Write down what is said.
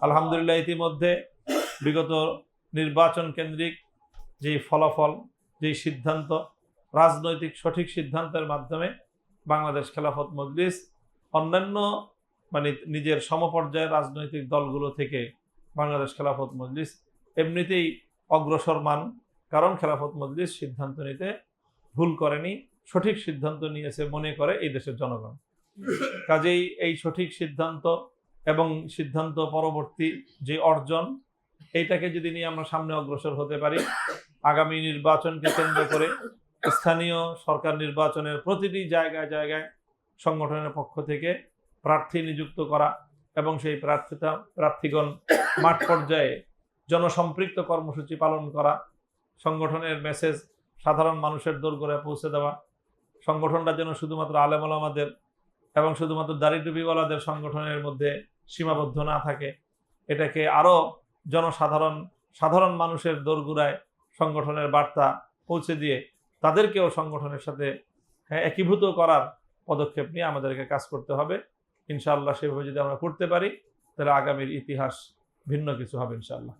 আলহামদুলিল্লাহ ইতিমধ্যে বিগত নির্বাচন কেন্দ্রিক যে ফলাফল, যেই সিদ্ধান্ত, রাজনৈতিক সঠিক সিদ্ধান্তের মাধ্যমে বাংলাদেশ খেলাফত মজলিস অন্যান্য নিজের সমপর্যায়ের রাজনৈতিক দলগুলো থেকে বাংলাদেশ খেলাফত মজলিস এমনিতেই অগ্রসরমান। কারণ খেলাফত মজলিস সিদ্ধান্ত নিতে ভুল করেনি, সঠিক সিদ্ধান্ত নিয়েছে মনে করে এই দেশের জনগণ। কাজেই এই সঠিক সিদ্ধান্ত এবং সিদ্ধান্ত পরবর্তী যে অর্জন, এইটাকে যদি নিয়ে আমরা সামনে অগ্রসর হতে পারি, আগামী নির্বাচনকে কেন্দ্র করে স্থানীয় সরকার নির্বাচনের প্রতিটি জায়গায় জায়গায় সংগঠনের পক্ষ থেকে প্রার্থী নিযুক্ত করা এবং সেই প্রার্থীগণ মাঠ পর্যায়ে জনসম্পৃক্ত কর্মসূচি পালন করা, সংগঠনের মেসেজ সাধারণ মানুষের দোরগোড়ায় পৌঁছে দেওয়া, সংগঠনটা যেন শুধুমাত্র আলেম ওলামাদের এবং শুধুমাত্র দাড়ি টুপিওয়ালাদের সংগঠনের মধ্যে সীমাবদ্ধ না থাকে, এটাকে আরও সাধারণ মানুষের দোরগোড়ায় সংগঠনের বার্তা পৌঁছে দিয়ে তাদেরকেও সংগঠনের সাথে একীভূত করার পদক্ষেপ নিয়ে আমাদেরকে কাজ করতে হবে। ইনশাআল্লাহ সেভাবে যদি আমরা করতে পারি তাহলে আগামীর ইতিহাস ভিন্ন কিছু হবে ইনশাআল্লাহ।